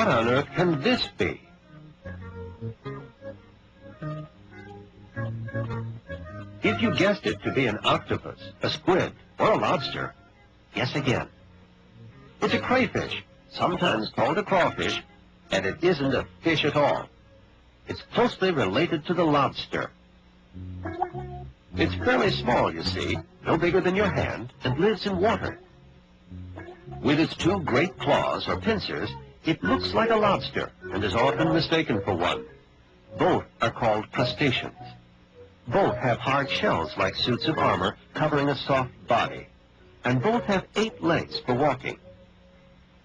What on earth can this be? If you guessed it to be an octopus, a squid, or a lobster, guess again. It's a crayfish, sometimes called a crawfish, and it isn't a fish at all. It's closely related to the lobster. It's fairly small, you see, no bigger than your hand, and lives in water. With its two great claws, or pincers, it looks like a lobster and is often mistaken for one. Both are called crustaceans. Both have hard shells like suits of armor covering a soft body, and both have 8 legs for walking.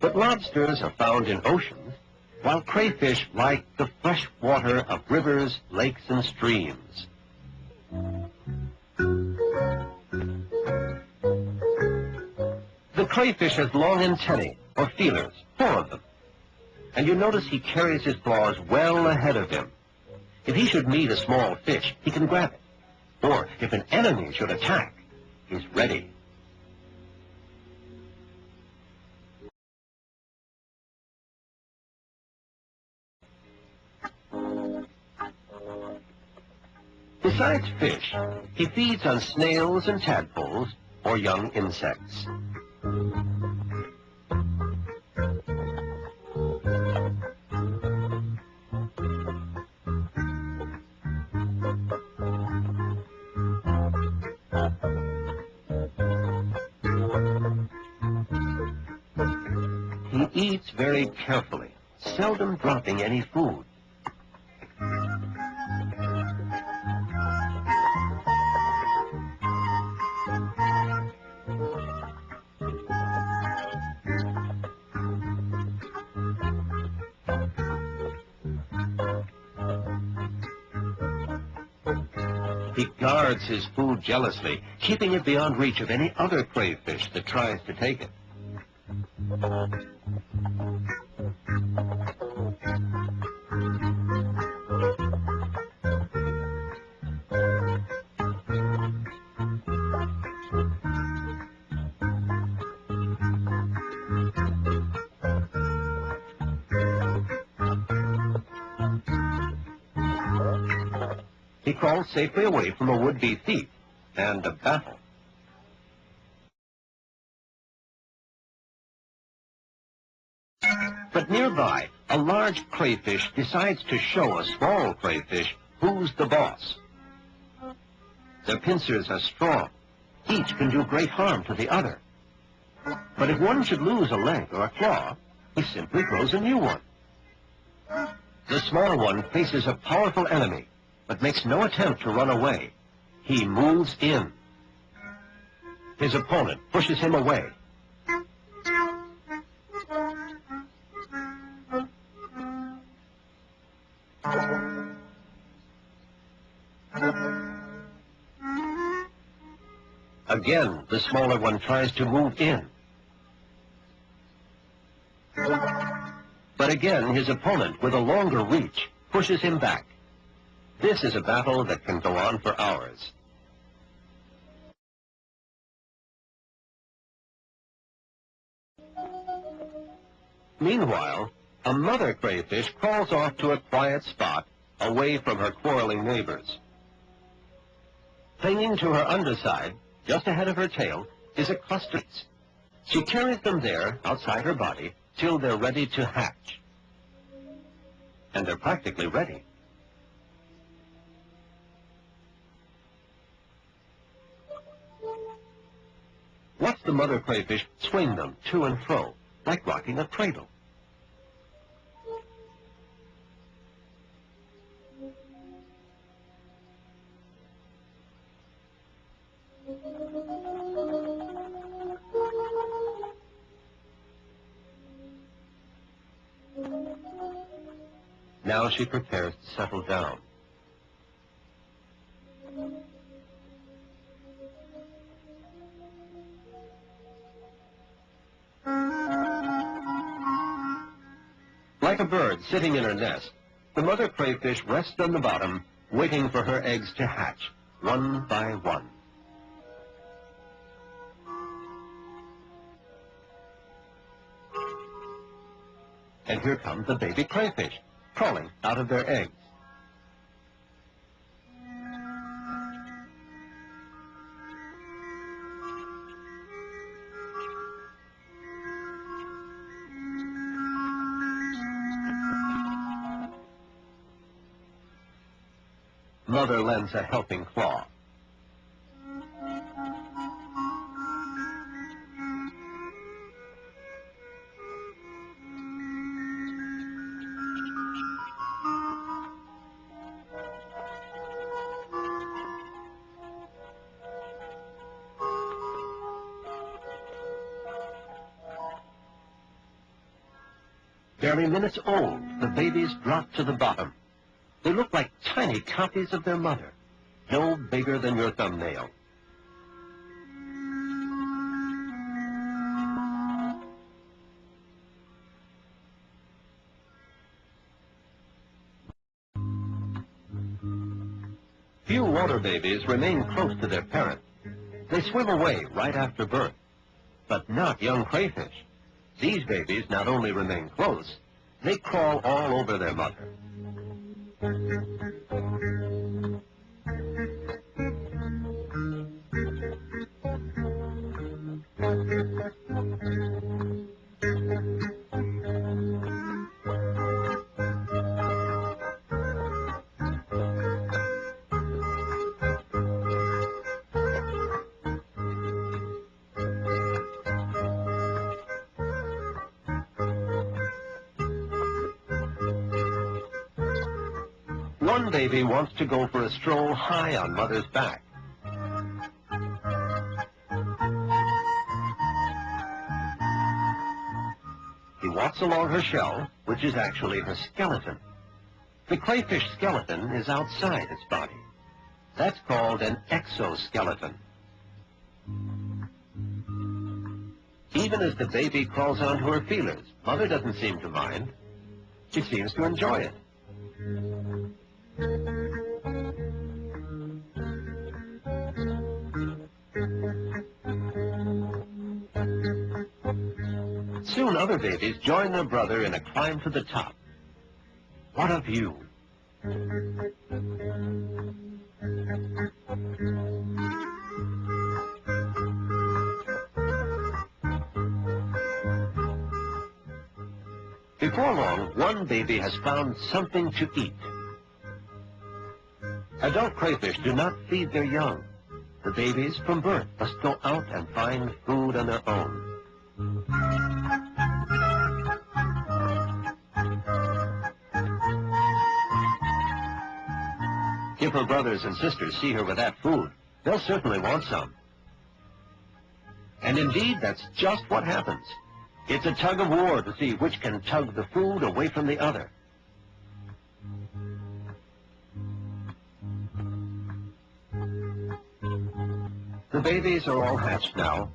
But lobsters are found in oceans, while crayfish like the fresh water of rivers, lakes, and streams. The crayfish has long antennae, or feelers, 4 of them. And you notice he carries his claws well ahead of him. If he should meet a small fish, he can grab it. Or if an enemy should attack, he's ready. Besides fish, he feeds on snails and tadpoles, or young insects. He eats very carefully, seldom dropping any food. He guards his food jealously, keeping it beyond reach of any other crayfish that tries to take it. He crawls safely away from a would-be thief and a battle. But nearby, a large crayfish decides to show a small crayfish who's the boss. Their pincers are strong. Each can do great harm to the other. But if one should lose a leg or a claw, he simply grows a new one. The small one faces a powerful enemy, but makes no attempt to run away. He moves in. His opponent pushes him away. Again, the smaller one tries to move in. But again, his opponent, with a longer reach, pushes him back. This is a battle that can go on for hours. Meanwhile, a mother crayfish crawls off to a quiet spot away from her quarreling neighbors. Clinging to her underside, just ahead of her tail, is a cluster. She carries them there, outside her body, till they're ready to hatch. And they're practically ready. Watch the mother crayfish swing them to and fro, like rocking a cradle. Now she prepares to settle down. Like a bird sitting in her nest, the mother crayfish rests on the bottom, waiting for her eggs to hatch, one by one. And here come the baby crayfish, crawling out of their eggs. Mother lends a helping claw. Barely minutes old, the babies drop to the bottom. They look like tiny copies of their mother, no bigger than your thumbnail. Few water babies remain close to their parent. They swim away right after birth, but not young crayfish. These babies not only remain close, they crawl all over their mother. One baby wants to go for a stroll high on mother's back. He walks along her shell, which is actually her skeleton. The crayfish skeleton is outside its body. That's called an exoskeleton. Even as the baby crawls onto her feelers, mother doesn't seem to mind. She seems to enjoy it. Soon other babies join their brother in a climb to the top. What a view! Before long, one baby has found something to eat. Adult crayfish do not feed their young. The babies from birth must go out and find food on their own. If her brothers and sisters see her with that food, they'll certainly want some. And indeed, that's just what happens. It's a tug of war to see which can tug the food away from the other. The babies are all hatched now.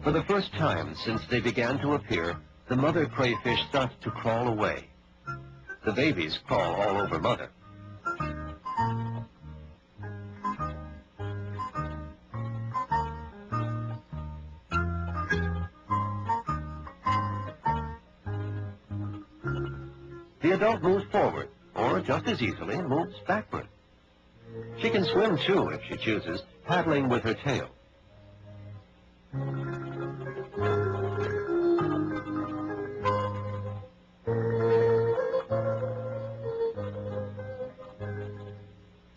For the first time since they began to appear, the mother crayfish starts to crawl away. The babies crawl all over mother. The adult moves forward, or just as easily moves backward. She can swim too, if she chooses, paddling with her tail.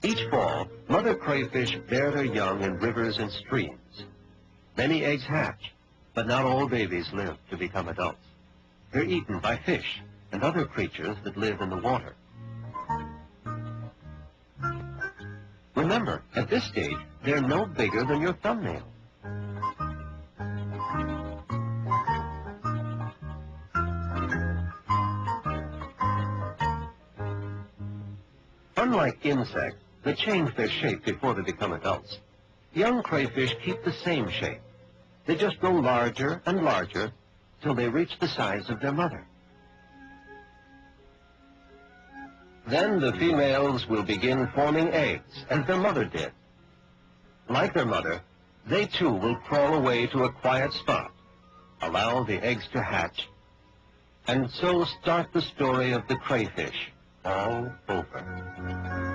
Each fall, mother crayfish bear their young in rivers and streams. Many eggs hatch, but not all babies live to become adults. They're eaten by fish and other creatures that live in the water. Remember, at this stage, they're no bigger than your thumbnail. Unlike insects that change their shape before they become adults, young crayfish keep the same shape. They just grow larger and larger till they reach the size of their mother. Then the females will begin forming eggs, as their mother did. Like their mother, they too will crawl away to a quiet spot, allow the eggs to hatch, and so start the story of the crayfish all over.